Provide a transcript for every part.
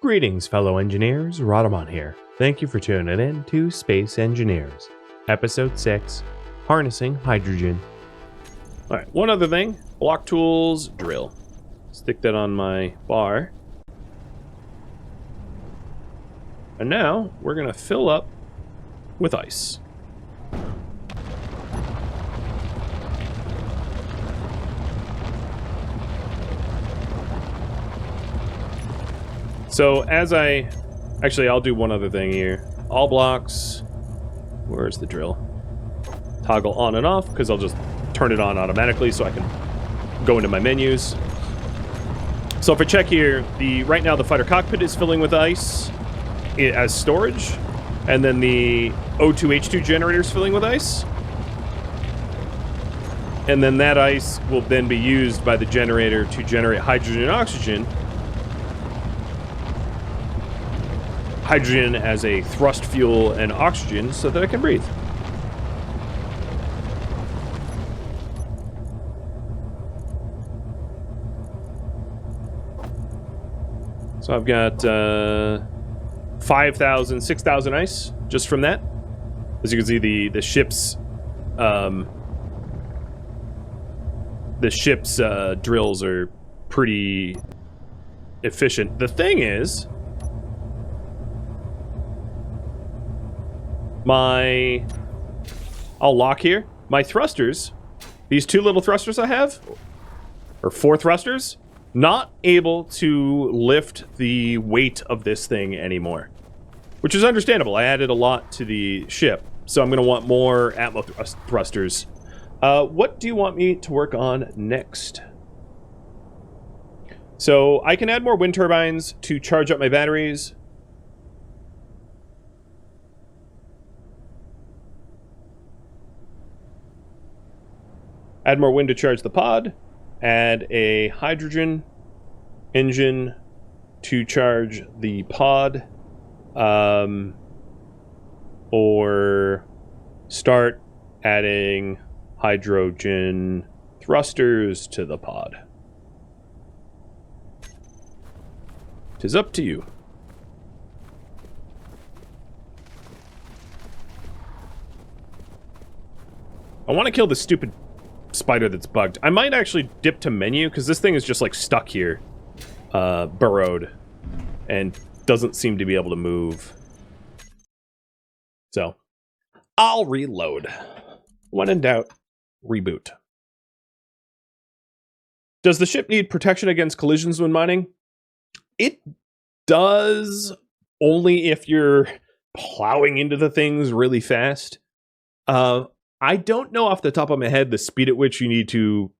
Greetings, fellow engineers. Rhadamant here. Thank you for tuning in to Space Engineers, Episode 6, Harnessing Hydrogen. Alright, one other thing. Block tools, drill. Stick that on my bar. And now, we're going to fill up with ice. So as I'll do one other thing here. All blocks, where's the drill? Toggle on and off, because I'll just turn it on automatically so I can go into my menus. So if I check here, right now the fighter cockpit is filling with ice as storage, and then the O2H2 generator is filling with ice. And then that ice will then be used by the generator to generate hydrogen and oxygen. Hydrogen as a thrust fuel and oxygen so that I can breathe. So I've got 5,000, 6,000 ice just from that. As you can see, the ship's drills are pretty efficient. The thing is, I'll lock here. My thrusters, these two little thrusters I have, or 4 thrusters, not able to lift the weight of this thing anymore. Which is understandable. I added a lot to the ship, so I'm going to want more Atmo thrusters. What do you want me to work on next? So I can add more wind turbines to charge up my batteries. Add more wind to charge the pod. Add a hydrogen engine to charge the pod. Or start adding hydrogen thrusters to the pod. 'Tis up to you. I want to kill this stupid spider that's bugged. I might actually dip to menu, because this thing is just like stuck here, burrowed, and doesn't seem to be able to move. So, I'll reload. When in doubt, reboot. Does the ship need protection against collisions when mining? It does, only if you're plowing into the things really fast. I don't know off the top of my head the speed at which you need to,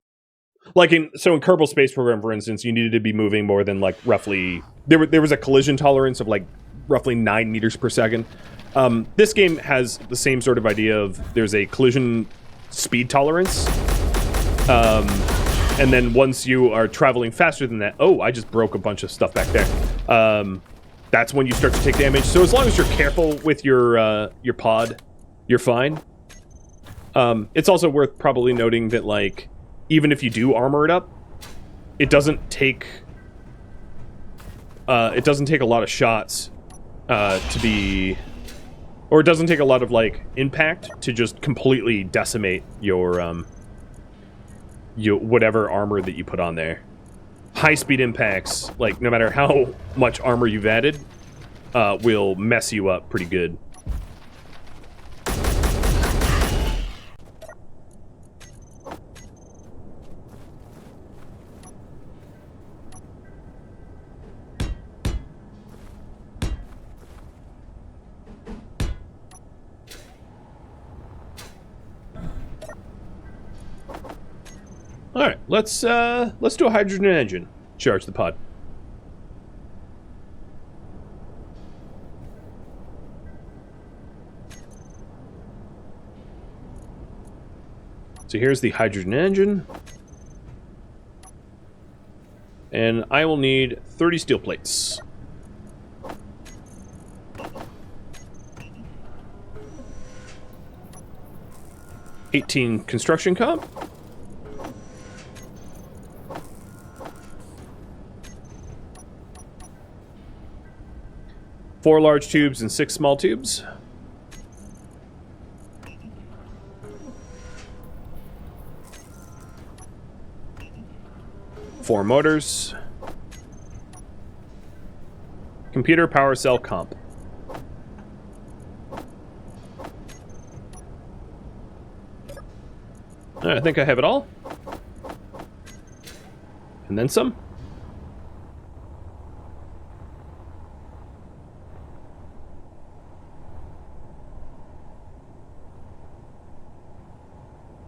like in Kerbal Space Program, for instance, you needed to be moving more than like roughly, there was a collision tolerance of like roughly 9 meters per second. This game has the same sort of idea of there's a collision speed tolerance, and then once you are traveling faster than that, oh, I just broke a bunch of stuff back there. That's when you start to take damage. So as long as you're careful with your pod, you're fine. It's also worth probably noting that, like, even if you do armor it up, it doesn't take a lot of shots to be, or it doesn't take a lot of like impact to just completely decimate your whatever armor that you put on there. High speed impacts, like no matter how much armor you've added, will mess you up pretty good. Alright, let's do a hydrogen engine. Charge the pod. So here's the hydrogen engine. And I will need 30 steel plates. $18 construction comp. 4 large tubes and 6 small tubes. Four motors. Computer power cell comp. I think I have it all. And then some.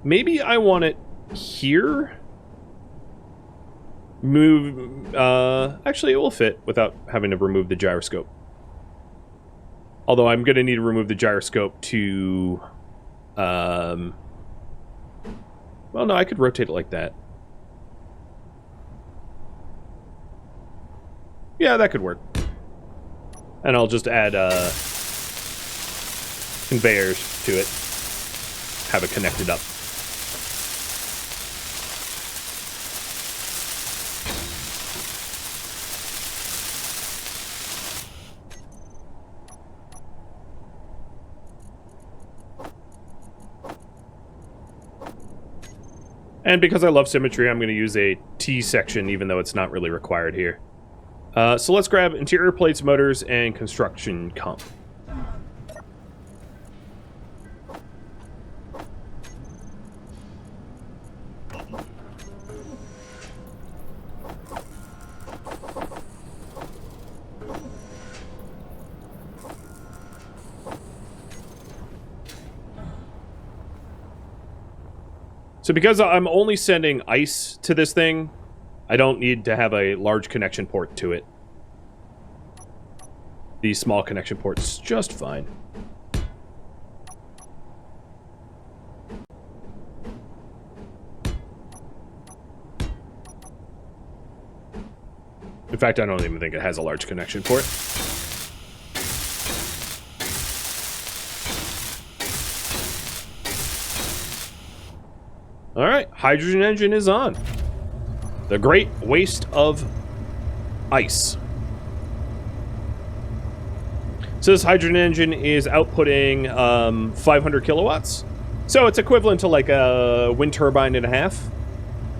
Maybe I want it here. Move, actually it will fit without having to remove the gyroscope. Although I'm going to need to remove the gyroscope to, well, no, I could rotate it like that. Yeah, that could work. And I'll just add, conveyors to it. Have it connected up. And because I love symmetry, I'm going to use a T section, even though it's not really required here. So let's grab interior plates, motors, and construction comp. So because I'm only sending ice to this thing, I don't need to have a large connection port to it. The small connection port's just fine. In fact, I don't even think it has a large connection port. All right, hydrogen engine is on. The great waste of ice. So this hydrogen engine is outputting 500 kilowatts. So it's equivalent to like a wind turbine and a half.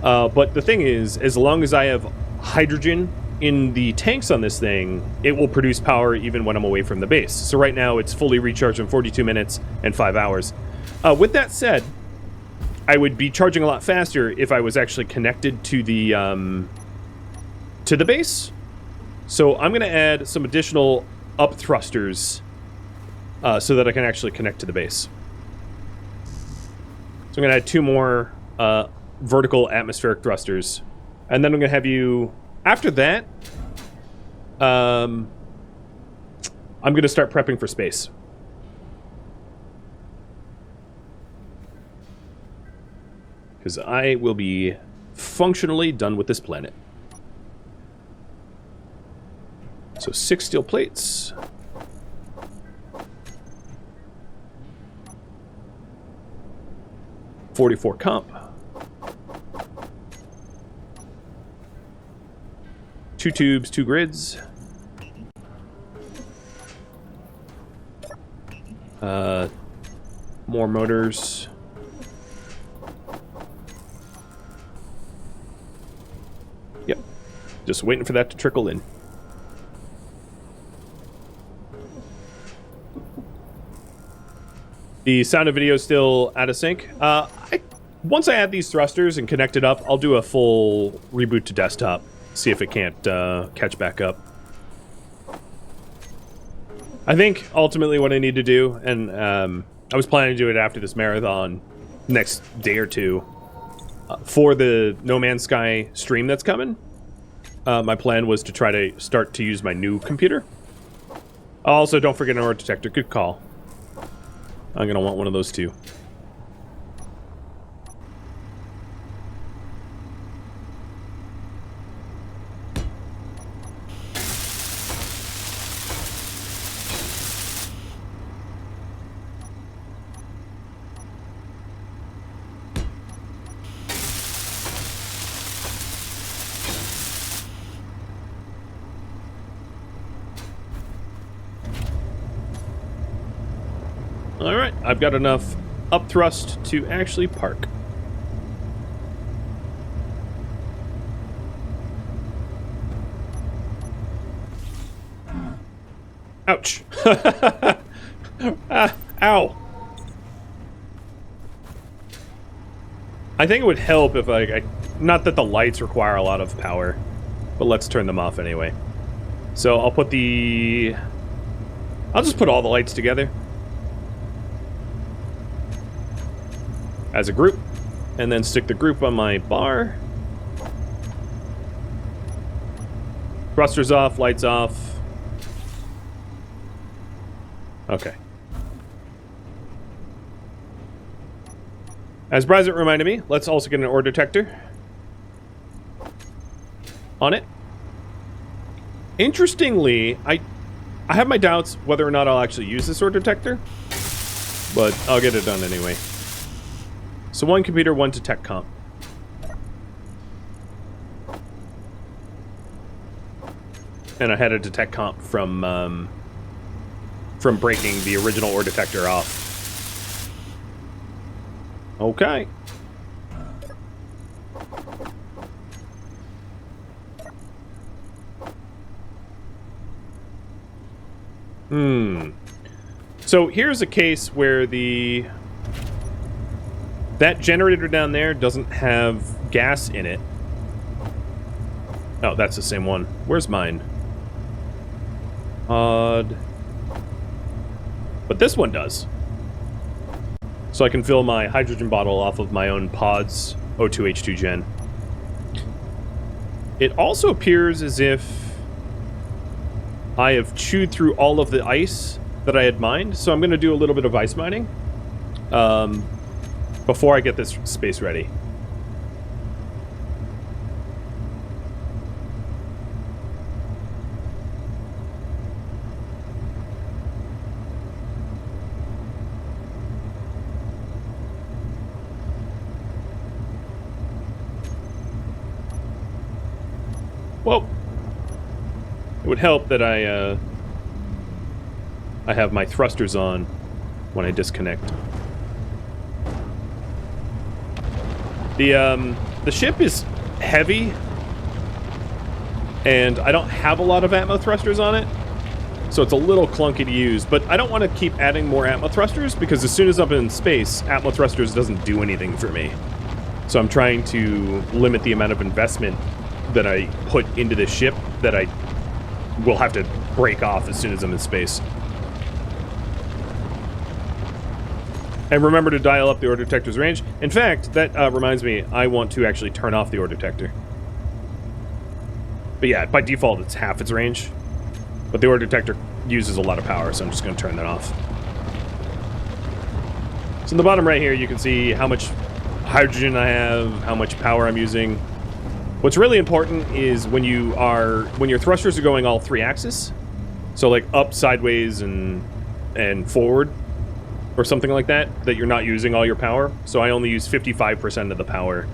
But the thing is, as long as I have hydrogen in the tanks on this thing, it will produce power even when I'm away from the base. So right now it's fully recharged in 42 minutes and 5 hours. With that said, I would be charging a lot faster if I was actually connected to the base. So I'm going to add some additional up thrusters so that I can actually connect to the base. So I'm going to add 2 more vertical atmospheric thrusters. And then I'm going to have you... After that, I'm going to start prepping for space. Because I will be functionally done with this planet. So 6 steel plates. .44 comp. 2 tubes, 2 grids. More motors. Yep. Just waiting for that to trickle in. The sound and video is still out of sync. Once I add these thrusters and connect it up, I'll do a full reboot to desktop. See if it can't catch back up. I think ultimately what I need to do, and I was planning to do it after this marathon, next day or two, for the No Man's Sky stream that's coming. My plan was to try to start to use my new computer. Also, don't forget an aura detector. Good call. I'm going to want one of those too. Alright, I've got enough up thrust to actually park. Ouch. Ow. I think it would help if not that the lights require a lot of power, but let's turn them off anyway. So I'll just put all the lights together as a group, and then stick the group on my bar. Thrusters off, lights off. Okay. As Bryzet reminded me, let's also get an ore detector on it. Interestingly, I have my doubts whether or not I'll actually use this ore detector, but I'll get it done anyway. So one computer, one to tech comp. And I had a detect comp from breaking the original ore detector off. Okay. So here's a case where that generator down there doesn't have gas in it. Oh, that's the same one. Where's mine? Odd. But this one does. So I can fill my hydrogen bottle off of my own pod's O2H2 gen. It also appears as if I have chewed through all of the ice that I had mined, so I'm going to do a little bit of ice mining before I get this space ready. Whoa. It would help that I have my thrusters on when I disconnect. The ship is heavy, and I don't have a lot of atmo thrusters on it, so it's a little clunky to use, but I don't want to keep adding more atmo thrusters, because as soon as I'm in space, atmo thrusters doesn't do anything for me. So I'm trying to limit the amount of investment that I put into this ship that I will have to break off as soon as I'm in space. And remember to dial up the ore detector's range. In fact, that reminds me, I want to actually turn off the ore detector. But yeah, by default, it's half its range. But the ore detector uses a lot of power, so I'm just going to turn that off. So in the bottom right here, you can see how much hydrogen I have, how much power I'm using. What's really important is when your thrusters are going all 3 axis, so like up, sideways, and forward, or something like that you're not using all your power. So I only use 55% of the power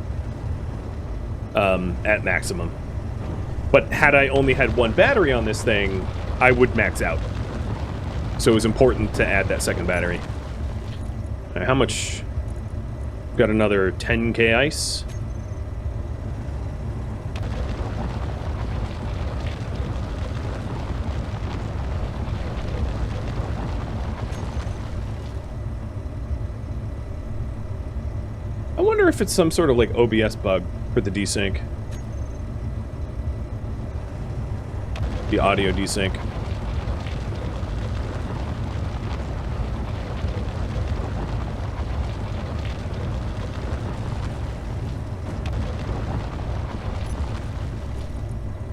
at maximum. But had I only had 1 battery on this thing, I would max out. So it was important to add that second battery. All right, how much? Got another 10k ice. I wonder if it's some sort of like OBS bug for the desync. The audio desync.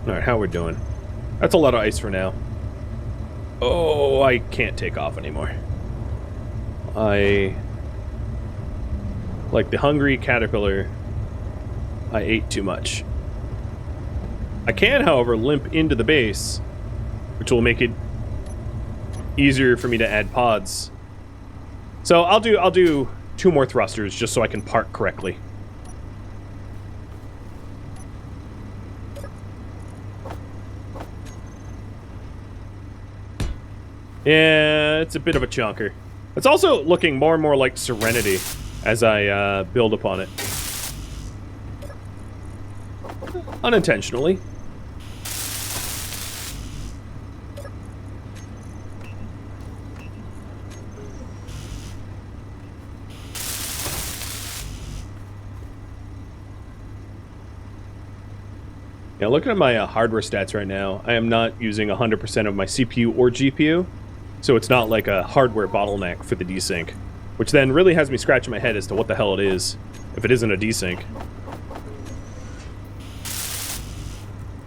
Alright, how we doing? That's a lot of ice for now. Oh, I can't take off anymore. Like the hungry caterpillar, I ate too much. I can, however, limp into the base, which will make it easier for me to add pods. So I'll do 2 more thrusters just so I can park correctly. Yeah, it's a bit of a chunker. It's also looking more and more like Serenity as I build upon it. Unintentionally. Yeah, looking at my hardware stats right now, I am not using 100% of my CPU or GPU, so it's not like a hardware bottleneck for the desync, which then really has me scratching my head as to what the hell it is, if it isn't a desync.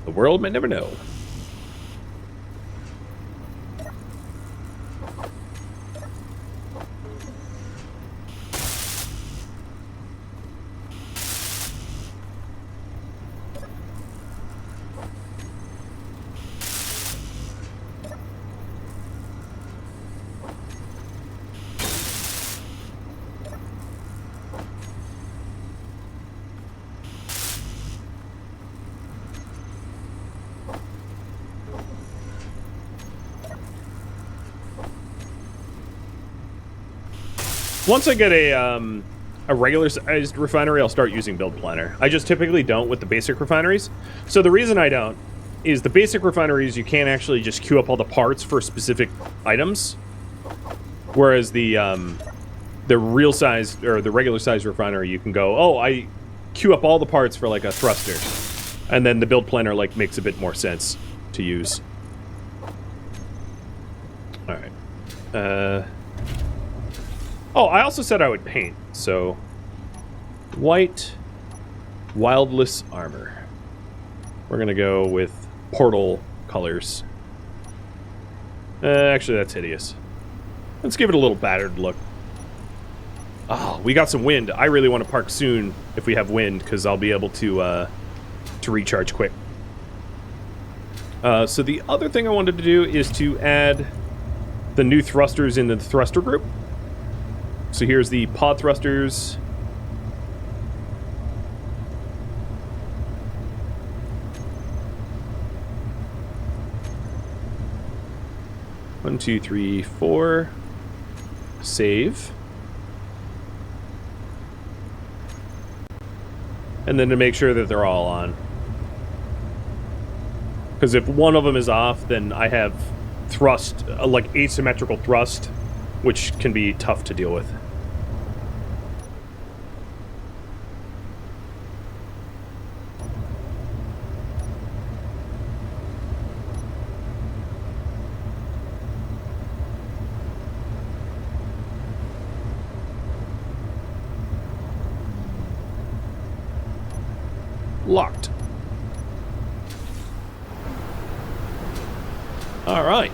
The world may never know. Once I get a regular-sized refinery, I'll start using Build Planner. I just typically don't with the basic refineries. So the reason I don't is the basic refineries, you can't actually just queue up all the parts for specific items, whereas the real size or the regular size refinery, you can go, oh, I queue up all the parts for like a thruster, and then the Build Planner like makes a bit more sense to use. All right. Oh, I also said I would paint, so white wildless armor. We're gonna go with portal colors. Actually, that's hideous. Let's give it a little battered look. Oh, we got some wind. I really want to park soon if we have wind, because I'll be able to recharge quick. So the other thing I wanted to do is to add the new thrusters into the thruster group. So here's the pod thrusters. One, two, three, four. Save. And then to make sure that they're all on. Because if one of them is off, then I have thrust, like asymmetrical thrust, which can be tough to deal with. Locked. All right.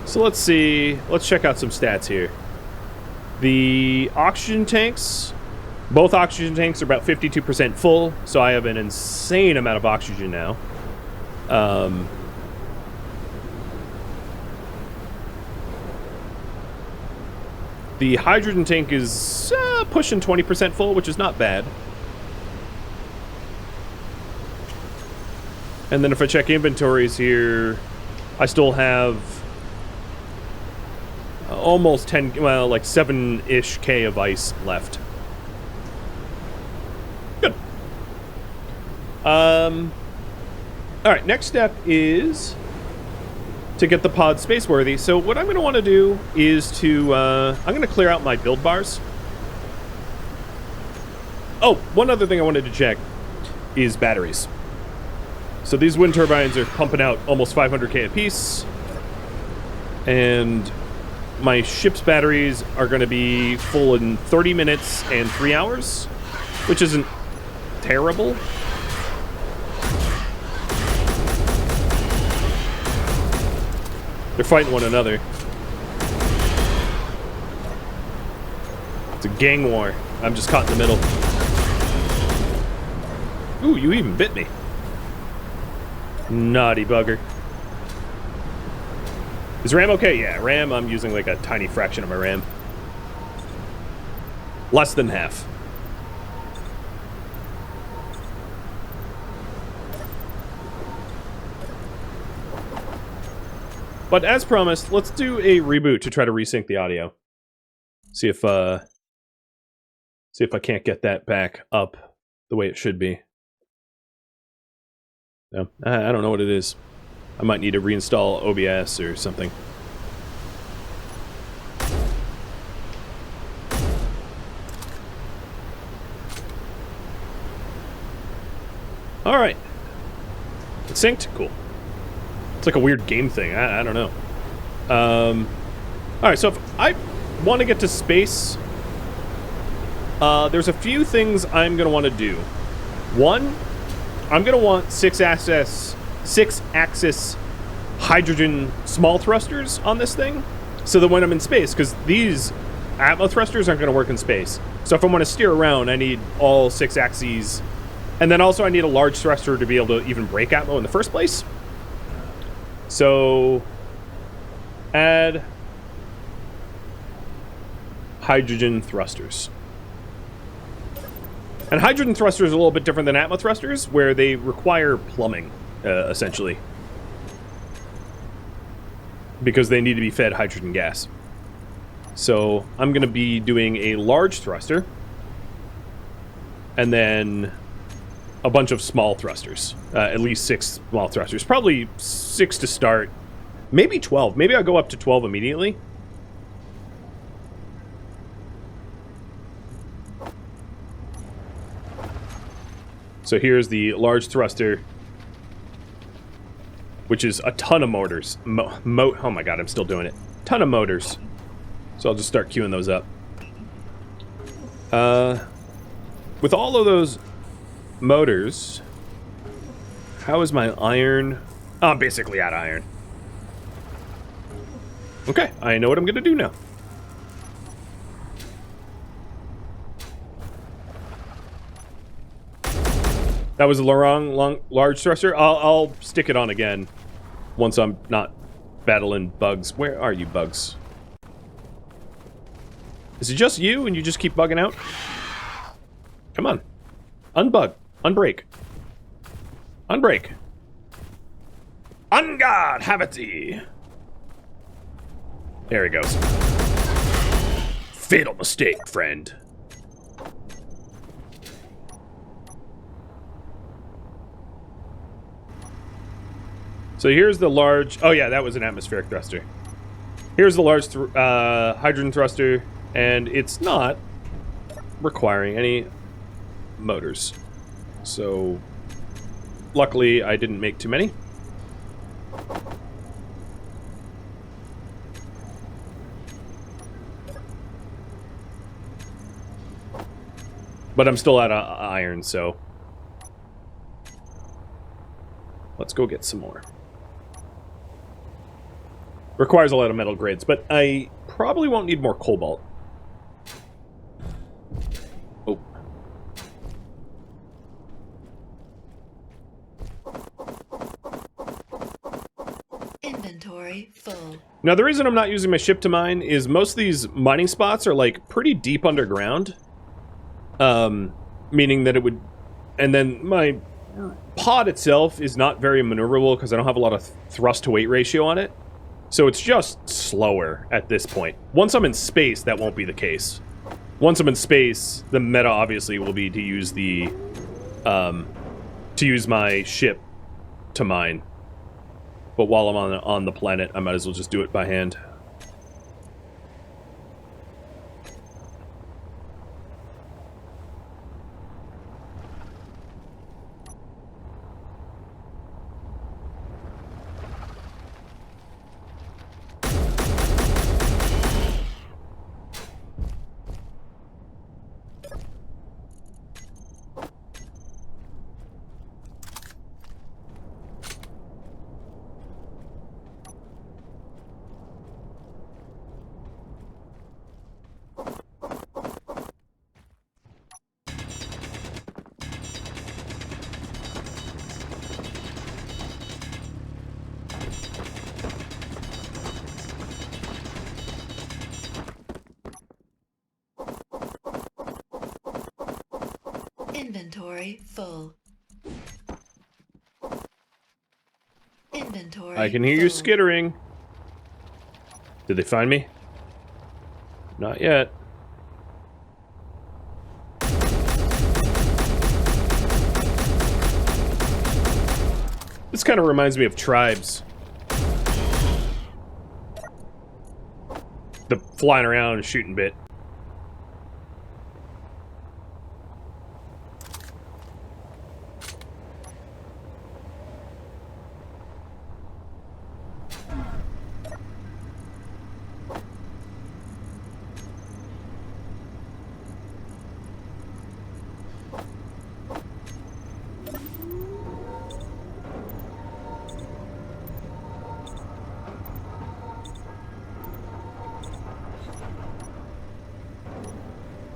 So let's see. Let's check out some stats here. The oxygen tanks, both oxygen tanks are about 52% full, so I have an insane amount of oxygen now. The hydrogen tank is pushing 20% full, which is not bad. And then if I check inventories here, I still have almost 10, well, like 7-ish K of ice left. Good. Alright, next step is to get the pod spaceworthy. So what I'm going to want to do is to, I'm going to clear out my build bars. Oh, one other thing I wanted to check is batteries. So these wind turbines are pumping out almost 500K apiece. And my ship's batteries are going to be full in 30 minutes and 3 hours, which isn't terrible. They're fighting one another. It's a gang war. I'm just caught in the middle. Ooh, you even bit me. Naughty bugger. Is RAM okay? Yeah, RAM, I'm using like a tiny fraction of my RAM. Less than half. But as promised, let's do a reboot to try to resync the audio. See if I can't get that back up the way it should be. No, I don't know what it is. I might need to reinstall OBS or something. All right. It's synced? Cool. It's like a weird game thing. I don't know. Alright, so if I want to get to space, there's a few things I'm going to want to do. One, I'm going to want 6-axis hydrogen small thrusters on this thing, so that when I'm in space, because these atmo thrusters aren't going to work in space. So if I want to steer around, I need all 6 axes. And then also I need a large thruster to be able to even break atmo in the first place. So, add hydrogen thrusters. And hydrogen thrusters are a little bit different than atmo thrusters, where they require plumbing, essentially. Because they need to be fed hydrogen gas. So, I'm going to be doing a large thruster. And then a bunch of small thrusters. At least 6 small thrusters. Probably 6 to start. Maybe 12. Maybe I'll go up to 12 immediately. So here's the large thruster, which is a ton of motors. Oh my god, I'm still doing it. Ton of motors. So I'll just start queuing those up. With all of those motors, how is my iron? Oh, I'm basically out of iron. Okay, I know what I'm gonna do now. That was a large thruster. I'll stick it on again once I'm not battling bugs. Where are you, bugs? Is it just you and you just keep bugging out? Come on. Unbug. Unbreak. Unbreak. Unguard Habity. There he goes. Fatal mistake, friend. So here's the large... Oh yeah, that was an atmospheric thruster. Here's the large hydrogen thruster, and it's not requiring any motors. So, luckily, I didn't make too many. But I'm still out of iron, so... let's go get some more. Requires a lot of metal grids, but I probably won't need more cobalt. Oh. Inventory full. Now, the reason I'm not using my ship to mine is most of these mining spots are, like, pretty deep underground. Meaning that it would... and then my pod itself is not very maneuverable because I don't have a lot of thrust-to-weight ratio on it. So it's just slower at this point. Once I'm in space, that won't be the case. Once I'm in space, the meta obviously will be to use the... to use my ship to mine. But while I'm on the planet, I might as well just do it by hand. Inventory full. Inventory I can hear you skittering. Did they find me? Not yet. This kind of reminds me of Tribes. The flying around and shooting bit.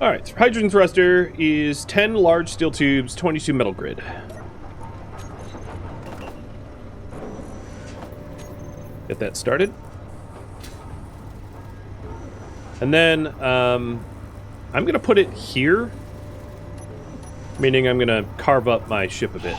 Alright, so hydrogen thruster is 10 large steel tubes, 22 metal grid. Get that started. And then, I'm going to put it here, meaning I'm going to carve up my ship a bit.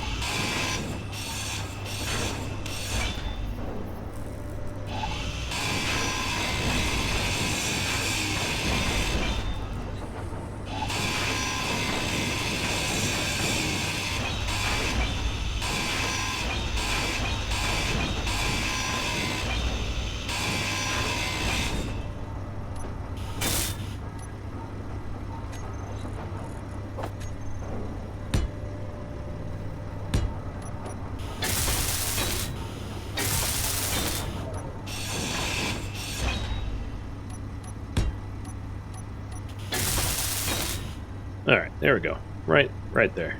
Alright, there we go. Right there.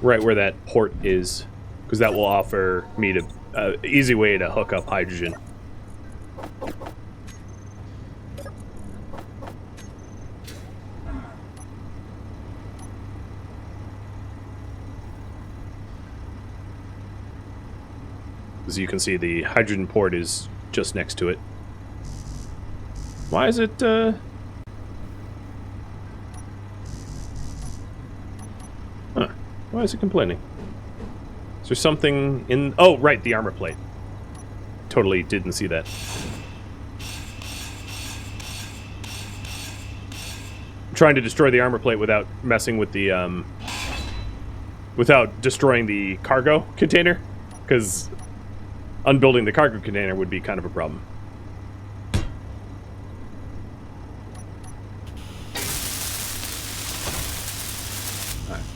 Right where that port is. Because that will offer me an easy way to hook up hydrogen. As you can see, the hydrogen port is just next to it. Why is it, Why is it complaining? Is there something in... Oh, right, the armor plate. Totally didn't see that. I'm trying to destroy the armor plate without messing with the, without destroying the cargo container, because unbuilding the cargo container would be kind of a problem.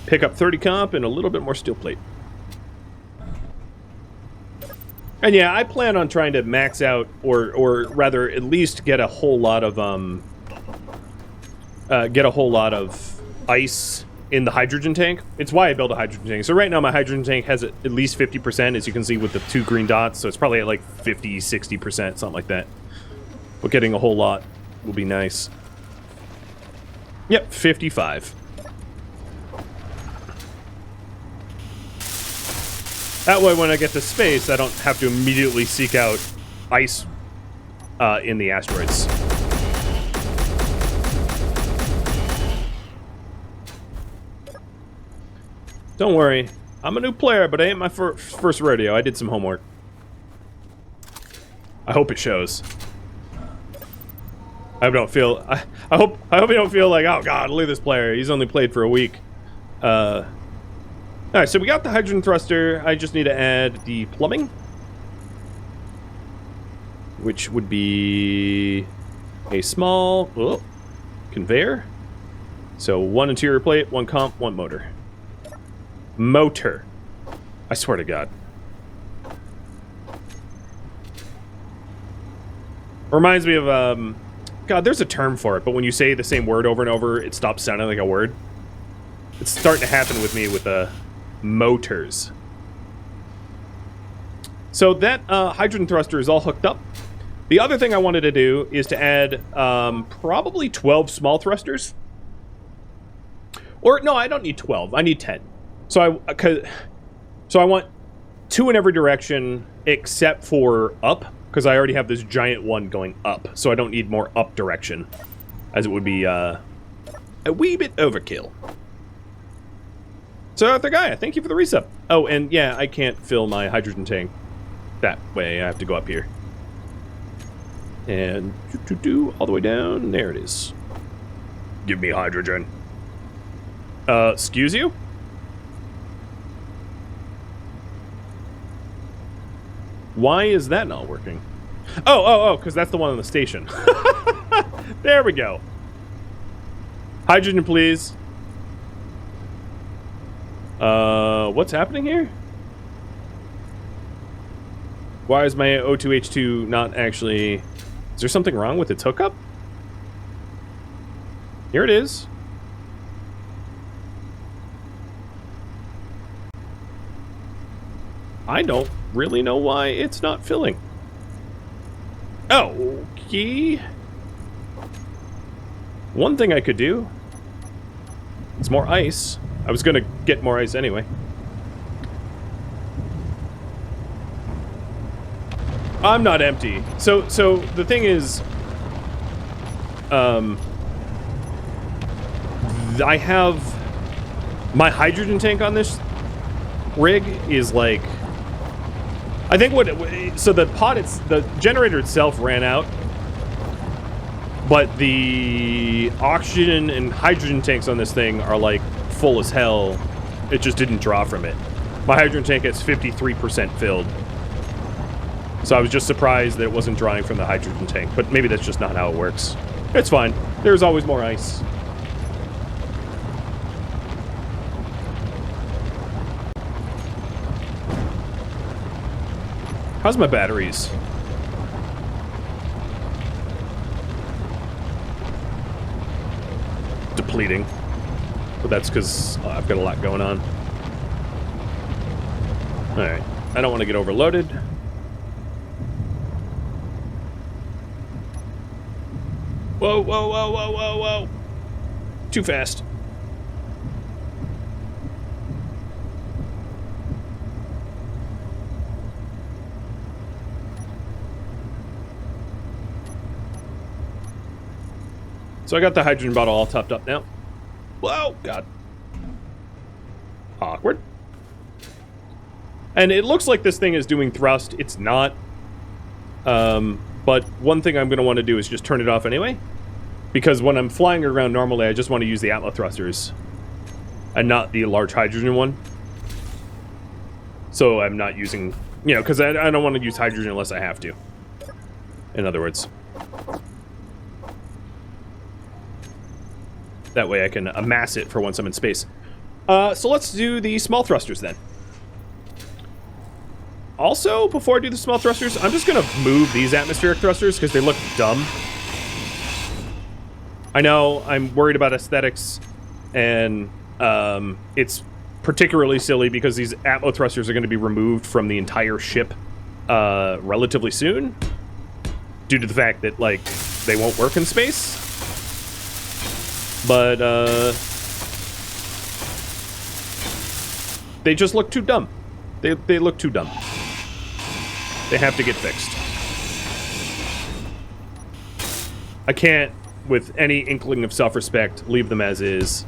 Pick up 30 comp and a little bit more steel plate. And yeah, I plan on trying to max out, or rather, at least get a whole lot of ice in the hydrogen tank. It's why I built a hydrogen tank. So right now my hydrogen tank has at least 50%, as you can see with the 2 green dots. So it's probably at like 50, 60%, something like that. But getting a whole lot will be nice. Yep, 55. That way, when I get to space, I don't have to immediately seek out ice in the asteroids. Don't worry, I'm a new player, but I ain't my first rodeo. I did some homework. I hope it shows. I don't feel. I hope you don't feel like, oh god, look at this player. He's only played for a week. Alright, so we got the hydrogen thruster. I just need to add the plumbing, which would be a small conveyor. So 1 interior plate, 1 comp, 1 motor. Motor. I swear to God. Reminds me of, God, there's a term for it, but when you say the same word over and over, it stops sounding like a word. It's starting to happen with me with motors. So that hydrogen thruster is all hooked up. The other thing I wanted to do is to add probably 12 small thrusters. Or no, I don't need 12. I need 10. So I want 2 in every direction except for up, because I already have this giant one going up. So I don't need more up direction, as it would be a wee bit overkill. So Arthur Gaia, thank you for the resub. Oh, and yeah, I can't fill my hydrogen tank that way. I have to go up here. And all the way down. There it is. Give me hydrogen. Excuse you? Why is that not working? Oh, because that's the one on the station. There we go. Hydrogen, please. What's happening here? Why is my O2H2 not actually... Is there something wrong with its hookup? Here it is. I don't really know why it's not filling. Oh, okay. One thing I could do is more ice. I was gonna get more ice anyway. I'm not empty. So the thing is, I have my hydrogen tank on this rig is like, I think so the the generator itself ran out, but the oxygen and hydrogen tanks on this thing are like full as hell. It just didn't draw from it. My hydrogen tank is 53% filled. So I was just surprised that it wasn't drawing from the hydrogen tank, but maybe that's just not how it works. It's fine. There's always more ice. How's my batteries? Depleting. But that's because I've got a lot going on. Alright. I don't want to get overloaded. Whoa, whoa, whoa, whoa, whoa, whoa. Too fast. So I got the hydrogen bottle all topped up now. Whoa, God. Awkward. And it looks like this thing is doing thrust. It's not. But one thing I'm going to want to do is just turn it off anyway. Because when I'm flying around normally, I just want to use the atmo thrusters. And not the large hydrogen one. So I'm not using... You know, because I don't want to use hydrogen unless I have to. In other words. That way I can amass it for once I'm in space. So let's do the small thrusters then. Also, before I do the small thrusters, I'm just going to move these atmospheric thrusters because they look dumb. I know I'm worried about aesthetics, and it's particularly silly because these atmo thrusters are going to be removed from the entire ship relatively soon, due to the fact that, like, they won't work in space. But, they just look too dumb. They look too dumb. They have to get fixed. I can't, with any inkling of self-respect, leave them as is.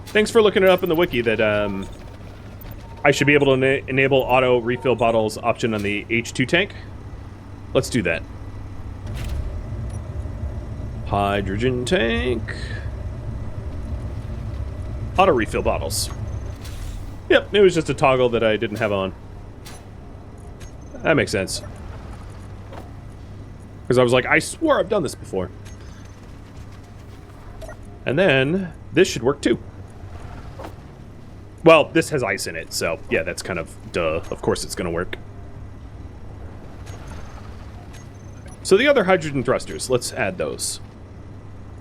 Thanks for looking it up in the wiki that I should be able to enable auto refill bottles option on the H2 tank. Let's do that. Hydrogen tank. Auto refill bottles. Yep, it was just a toggle that I didn't have on. That makes sense. Because I was like, I swore I've done this before. And then, this should work too. Well, this has ice in it, so yeah, that's kind of duh. Of course it's gonna work. So the other hydrogen thrusters, let's add those.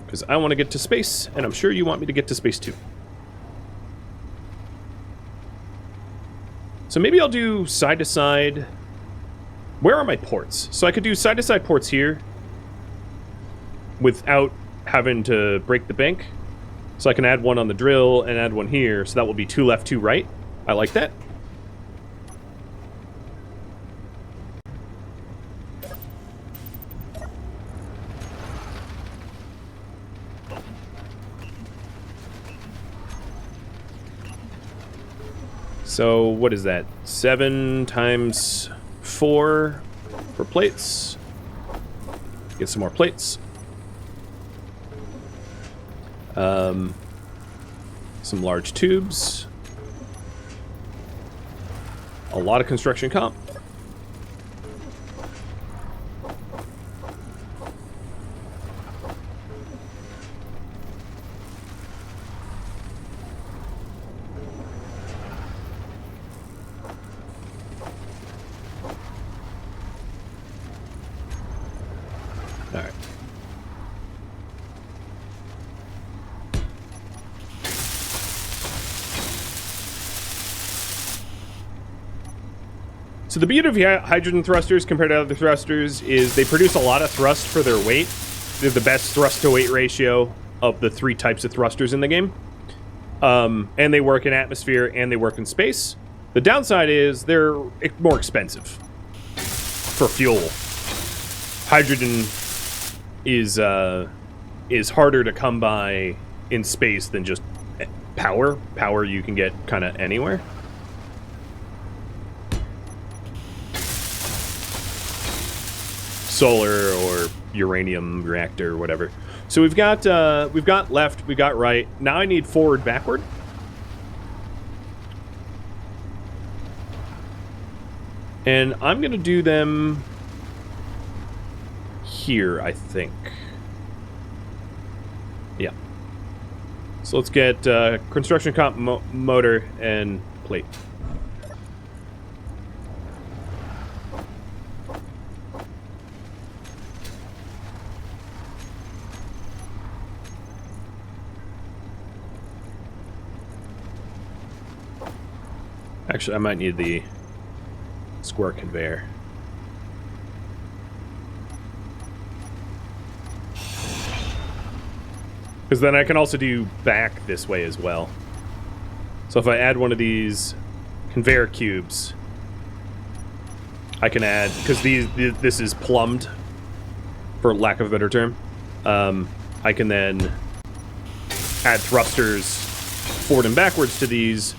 Because I want to get to space, and I'm sure you want me to get to space too. So maybe I'll do side to side. Where are my ports? So I could do side to side ports here without having to break the bank. So I can add one on the drill and add one here. So that will be 2 left, 2 right. I like that. So what is that? 7 times 4 for plates. Get some more plates. Some large tubes. A lot of construction comp. All right. So the beauty of hydrogen thrusters compared to other thrusters is they produce a lot of thrust for their weight. They're the best thrust to weight ratio of the 3 types of thrusters in the game. And they work in atmosphere and they work in space. The downside is they're more expensive for fuel. Hydrogen is harder to come by in space than just power. Power you can get kind of anywhere. Solar or uranium reactor or whatever. So we've got left, we've got right. Now I need forward, backward. And I'm gonna do them here, I think. Yeah. So let's get construction comp, motor, and plate. Actually, I might need the square conveyor. Because then I can also do back this way as well. So if I add one of these conveyor cubes, I can add, because this is plumbed, for lack of a better term, I can then add thrusters forward and backwards to these,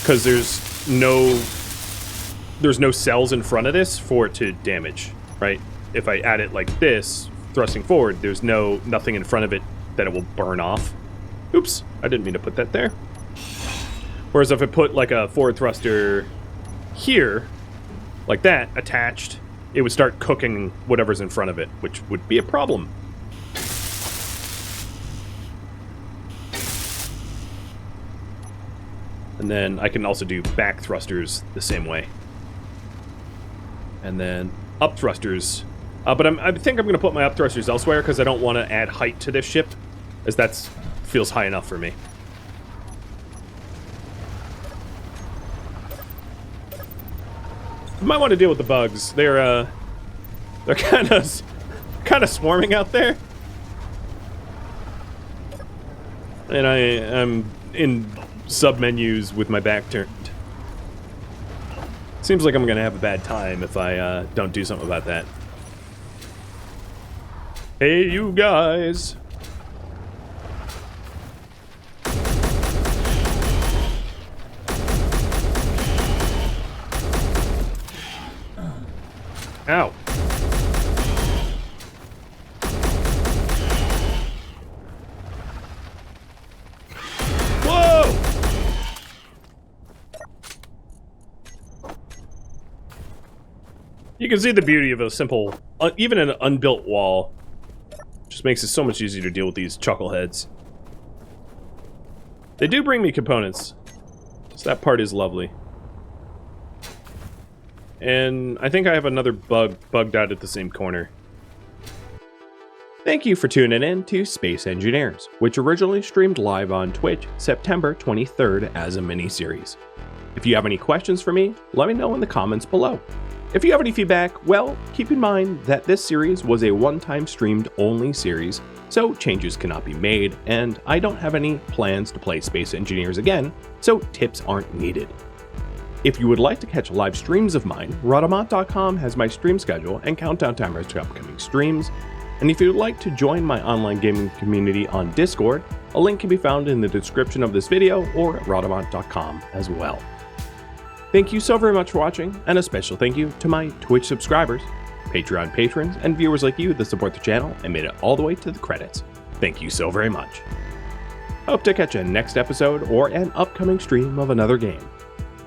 because there's no cells in front of this for it to damage, right? If I add it like this, thrusting forward, there's nothing in front of it that it will burn off. Oops, I didn't mean to put that there. Whereas if I put like a forward thruster here, like that, attached, it would start cooking whatever's in front of it, which would be a problem. And then I can also do back thrusters the same way. And then up thrusters. But I think I'm going to put my up thrusters elsewhere because I don't want to add height to this ship, as that feels high enough for me. You might want to deal with the bugs. They're kind of swarming out there. And I'm in sub-menus with my back turned. Seems like I'm going to have a bad time if I don't do something about that. Hey, you guys! Ow. Whoa! You can see the beauty of a simple, even an unbuilt wall. Just makes it so much easier to deal with these chuckleheads. They do bring me components, so that part is lovely. And I think I have another bugged out at the same corner. Thank you for tuning in to Space Engineers, which originally streamed live on Twitch September 23rd as a mini-series. If you have any questions for me, let me know in the comments below. If you have any feedback, well, keep in mind that this series was a one-time streamed only series, so changes cannot be made, and I don't have any plans to play Space Engineers again, so tips aren't needed. If you would like to catch live streams of mine, Rhadamant.com has my stream schedule and countdown timers to upcoming streams, and if you would like to join my online gaming community on Discord, a link can be found in the description of this video or at Rhadamant.com as well. Thank you so very much for watching, and a special thank you to my Twitch subscribers, Patreon patrons, and viewers like you that support the channel and made it all the way to the credits. Thank you so very much. Hope to catch you next episode or an upcoming stream of another game.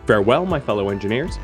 Farewell, my fellow engineers,